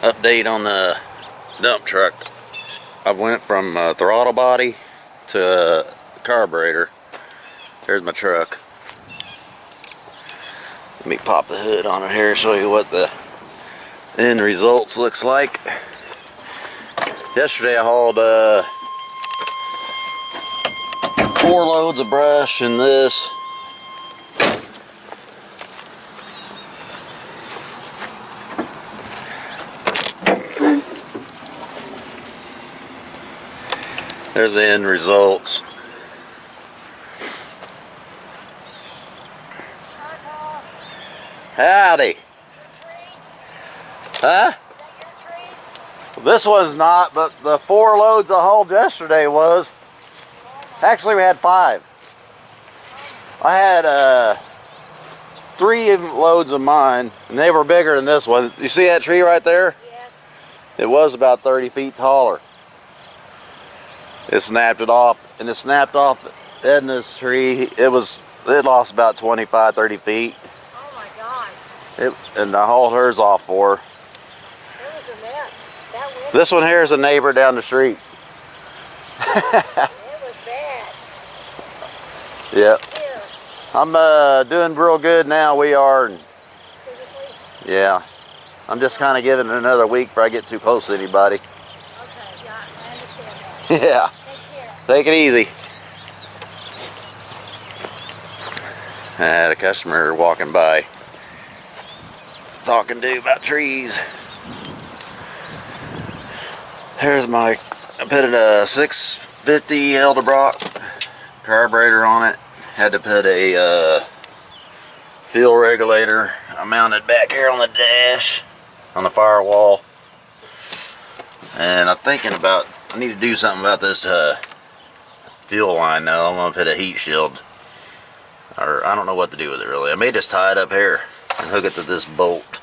Update on the dump truck. I went from throttle body to carburetor. There's my truck. Let me pop the hood on it here and show you what the end results looks like. Yesterday I hauled 4 loads of brush and this. There's the end results. Howdy. Huh? This one's not, but the 4 loads I hauled yesterday was. Actually, we had 5. I had 3 loads of mine, and they were bigger than this one. You see that tree right there? Yes. It was about 30 feet taller. It snapped it off, and it snapped off Edna's tree. It lost about 25, 30 feet. Oh my God. And I hauled hers off for her. It was a mess. That wind. This one here is a neighbor down the street. It was bad. Yep. Here. I'm doing real good now. We are. Physically? Yeah. I'm just kind of giving it another week before I get too close to anybody. Okay, yeah, I understand that. Yeah. Take care. Take it easy. I had a customer walking by talking to about trees. There's my, I put a 650 Eldebrock carburetor on it. Had to put a fuel regulator. I mounted back here on the dash, on the firewall. And I'm thinking about, I need to do something about this fuel line now. I'm going to put a heat shield. Or I don't know what to do with it really. I may just tie it up here and hook it to this bolt.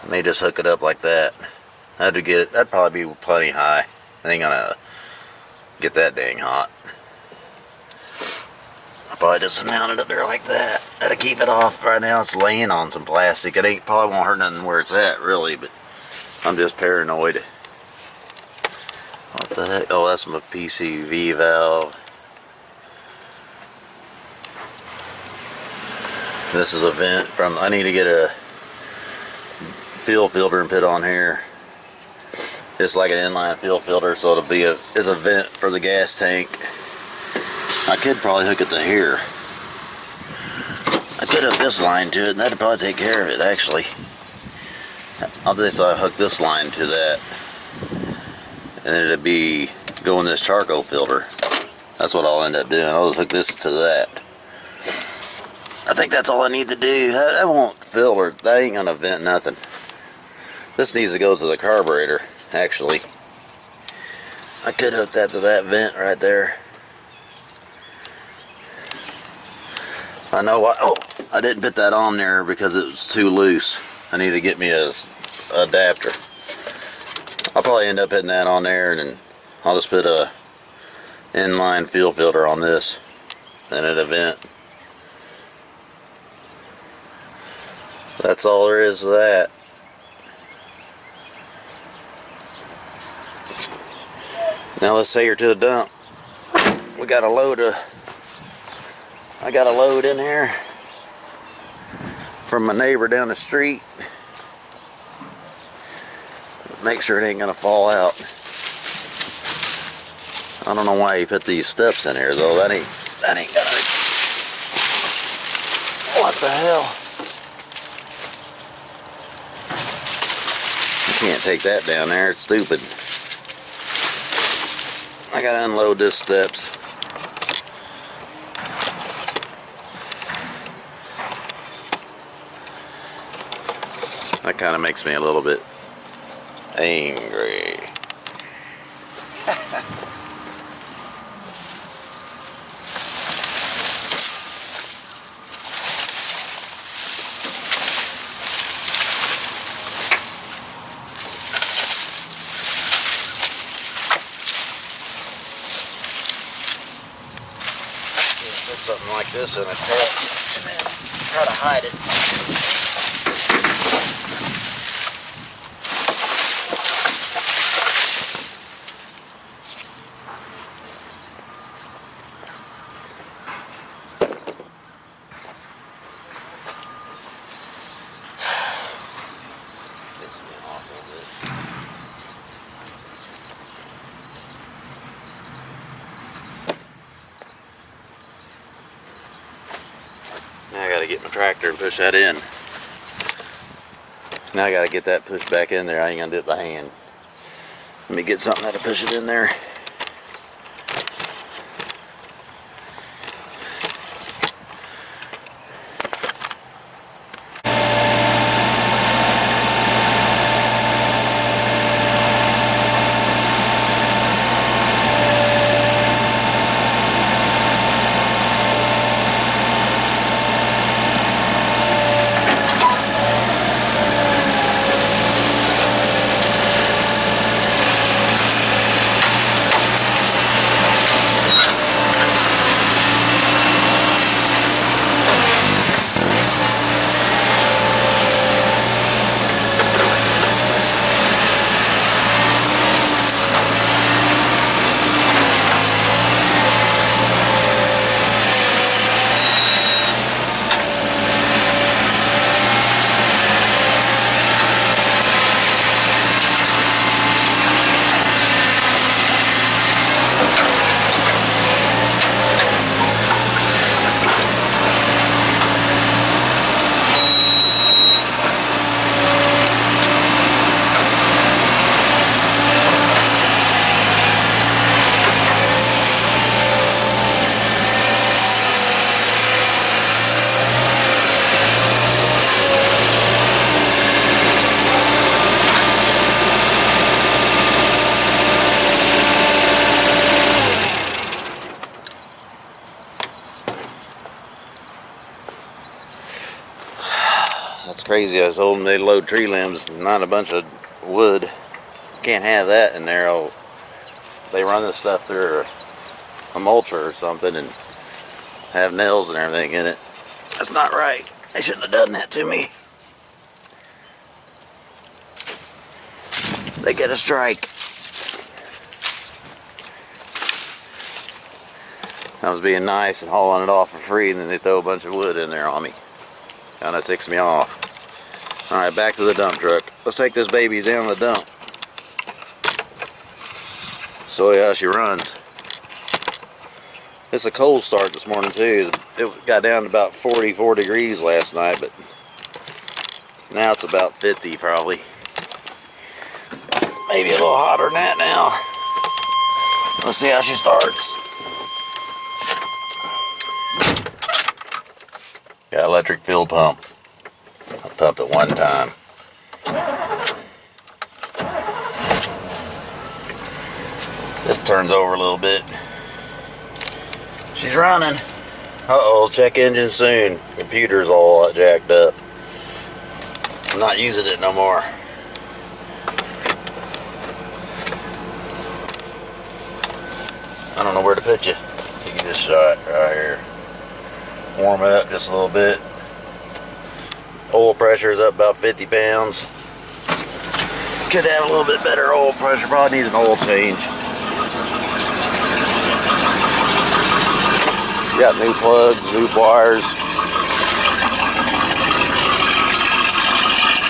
I may just hook it up like that. That'd probably be plenty high. I ain't gonna get that dang hot. I probably just mount it up there like that. That'll keep it off. Right now it's laying on some plastic. It probably won't hurt nothing where it's at really, but I'm just paranoid. What the heck? Oh, that's my PCV valve. This is a vent from, I need to get a fuel filter and put on here. It's like an inline fuel filter, so it'll be is a vent for the gas tank. I could probably hook it to here. I could hook this line to it, and that'd probably take care of it actually. I'll just hook this line to that, and it'd be going this charcoal filter. That's what I'll end up doing. I'll just hook this to that. I think that's all I need to do. That won't filter. That ain't gonna vent nothing. This needs to go to the carburetor, actually. I could hook that to that vent right there. I know why. Oh, I didn't put that on there because it was too loose. I need to get me a adapter. I'll probably end up putting that on there, and then I'll just put a inline fuel filter on this and an vent. That's all there is to that. Now let's take her to the dump. We got a load of, I got a load in here from my neighbor down the street. Make sure it ain't gonna fall out. I don't know why he put these steps in here though. That ain't gonna. What the hell? You can't take that down there. It's stupid. I gotta unload this steps. That kind of makes me a little bit angry. Put something like this in a truck and then try to hide it. tractor and push that in. Now I gotta get that pushed back in there. I ain't gonna do it by hand. Let me get something that'll push it in there. That's crazy. I told them they load tree limbs, not a bunch of wood. Can't have that in there. They run this stuff through a mulcher or something and have nails and everything in it. That's not right. They shouldn't have done that to me. They get a strike. I was being nice and hauling it off for free, and then they throw a bunch of wood in there on me. Kind of ticks me off. Alright, back to the dump truck. Let's take this baby down the dump. So yeah, she runs. It's a cold start this morning too. It got down to about 44 degrees last night, but now it's about 50 probably. Maybe a little hotter than that now. Let's see how she starts. Got electric fill pump. I'll pump it one time. This turns over a little bit. She's running. Uh-oh, check engine soon. Computer's all jacked up. I'm not using it no more. I don't know where to put you. You can just shot right here. Warm it up just a little bit. Oil pressure is up about 50 pounds. Could have a little bit better oil pressure. Probably needs an oil change. Got new plugs, new wires.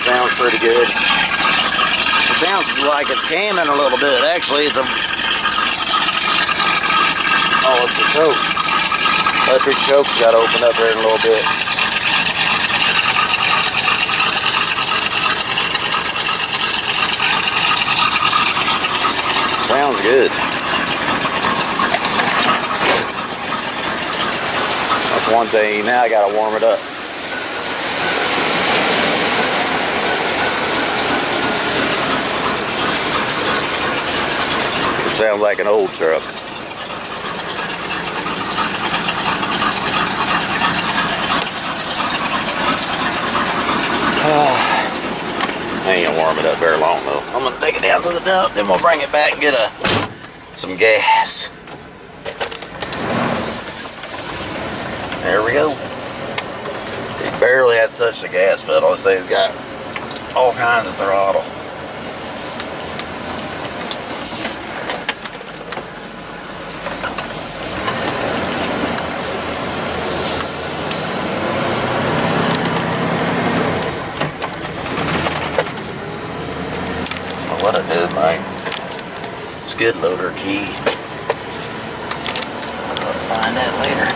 Sounds pretty good. It sounds like it's camming a little bit. Actually, it's a... Oh, it's the choke. Electric choke's got to open up here in a little bit. Sounds good. That's one thing. Now I got to warm it up. It sounds like an old truck. I ain't gonna warm it up very long though. I'm gonna take it down to the dump, then we'll bring it back and get some gas. There we go. He barely had touched the gas pedal. I say he's got all kinds of throttle. What I did, my skid loader key. I'll find that later.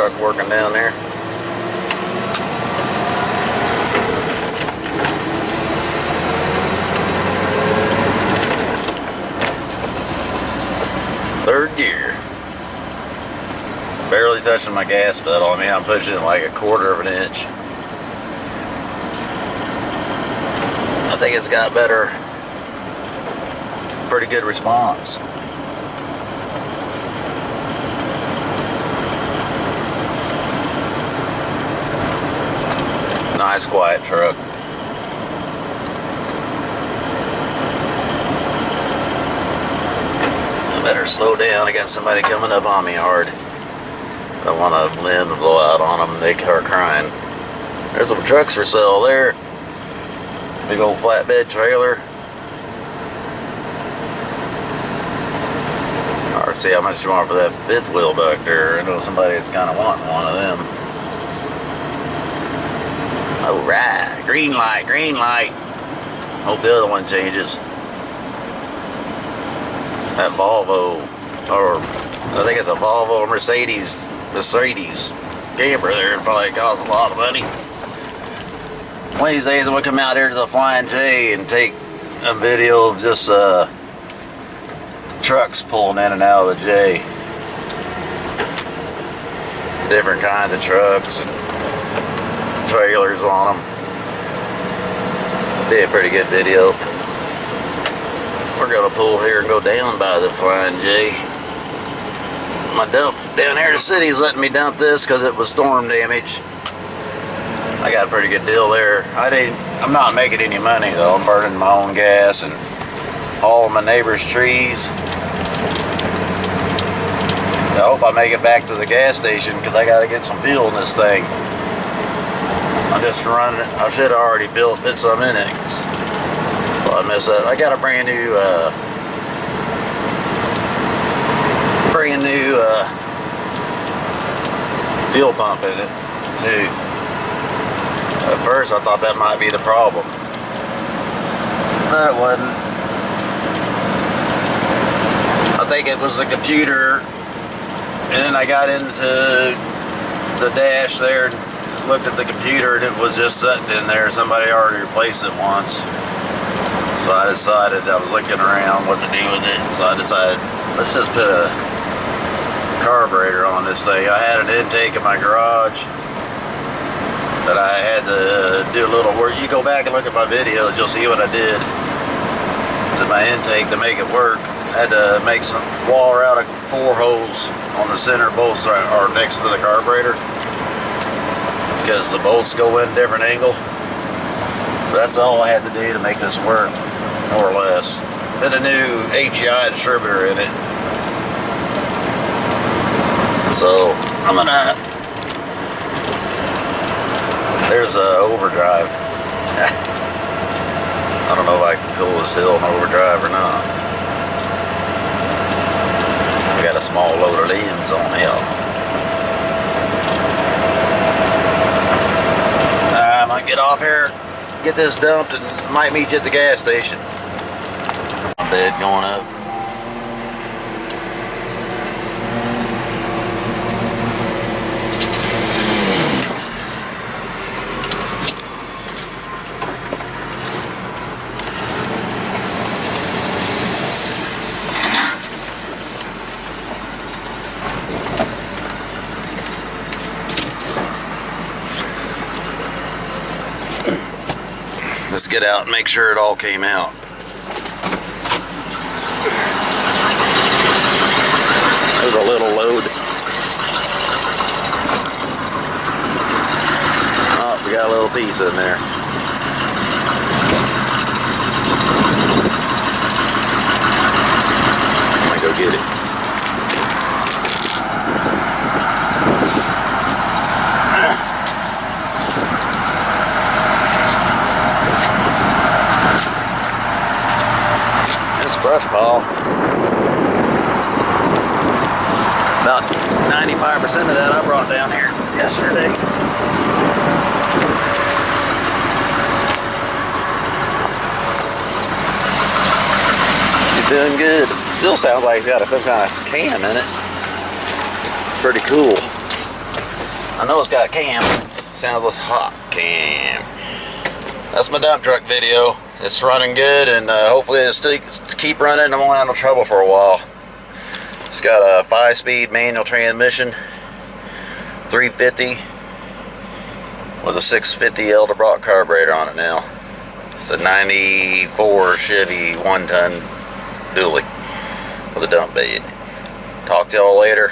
truck working down there. Third gear. Barely touching my gas pedal. I mean, I'm pushing it like a quarter of an inch. I think it's got better, pretty good response. Nice quiet truck. I better slow down. I got somebody coming up on me hard. I don't want to blend and blow out on them. They are crying. There's some trucks for sale there. Big old flatbed trailer. Or see how much you want for that fifth wheel back there. I know somebody's kind of wanting one of them. Alright, green light, green light. Hope the other one changes. That Volvo, or I think it's a Volvo Mercedes camper there, probably costs a lot of money. One of these days we'll come out here to the Flying J and take a video of just trucks pulling in and out of the J. Different kinds of trucks and trailers on them. Be a pretty good video. We're gonna pull here and go down by the Flying J. My dump down here in the city is letting me dump this because it was storm damage. I got a pretty good deal there. I'm not making any money though. I'm burning my own gas and hauling my neighbor's trees. I hope I make it back to the gas station because I got to get some fuel in this thing. I'm just running it. I should have already put some in it. Well, I messed up. I got a brand new fuel pump in it too. At first I thought that might be the problem. No, it wasn't. I think it was the computer, and then I got into the dash there and looked at the computer and it was just sitting in there. Somebody already replaced it once. So I decided, I was looking around what to do with it, so I decided, let's just put a carburetor on this thing. I had an intake in my garage that I had to do a little work. You go back and look at my videos, you'll see what I did to my intake to make it work. I had to make some wall out of 4 holes on the center bolts are next to the carburetor because the bolts go in a different angle. But that's all I had to do to make this work, more or less. Put a new HEI distributor in it. So I'm gonna. There's a overdrive. I don't know if I can pull this hill in overdrive or not. I got a small load of limbs on hill. I might get off here, get this dumped, and might meet you at the gas station. Bed going up. Let's get out and make sure it all came out. There's a little load. Oh, we got a little piece in there. Let me go get it. Brush pile. About 95% of that I brought down here yesterday. He's doing good. Still sounds like he's got some kind of can in it. Pretty cool. I know it's got a cam. Sounds like hot cam. That's my dump truck video. It's running good, and hopefully it'll still keep running and I won't have no trouble for a while. It's got a 5-speed manual transmission, 350 with a 650 Edelbrock carburetor on it now. It's a 94 Chevy 1-ton dually with a dump bed. Talk to y'all later.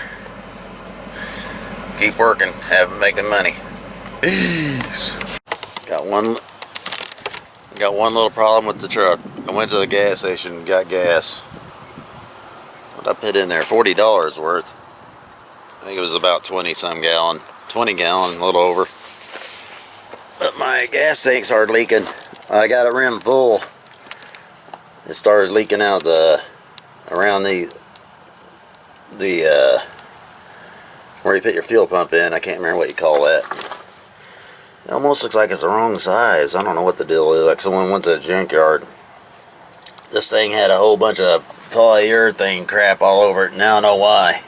Keep working, making money. Peace. Got one little problem with the truck. I went to the gas station and got gas. What I put in there, $40 worth. I think it was about 20 gallon, a little over. But my gas tank started leaking. I got a rim full. It started leaking out around the where you put your fuel pump in. I can't remember what you call that. It almost looks like it's the wrong size. I don't know what the deal is. Like someone went to the junkyard. This thing had a whole bunch of polyurethane crap all over it. Now I know why.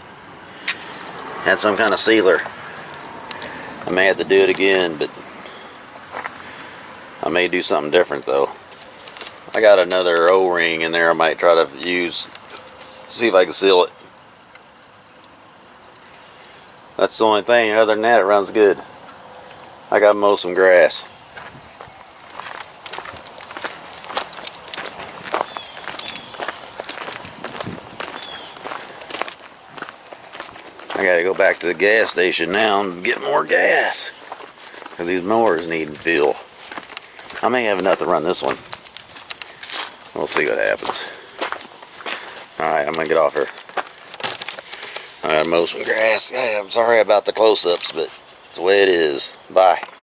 Had some kind of sealer. I may have to do it again, but I may do something different though. I got another O-ring in there I might try to use. See if I can seal it. That's the only thing. Other than that, it runs good. I got to mow some grass. I got to go back to the gas station now and get more gas, because these mowers need fuel. I may have enough to run this one. We'll see what happens. Alright, I'm going to get off here. I gotta mow some grass. Yeah, I'm sorry about the close-ups, but it's the way it is. Bye.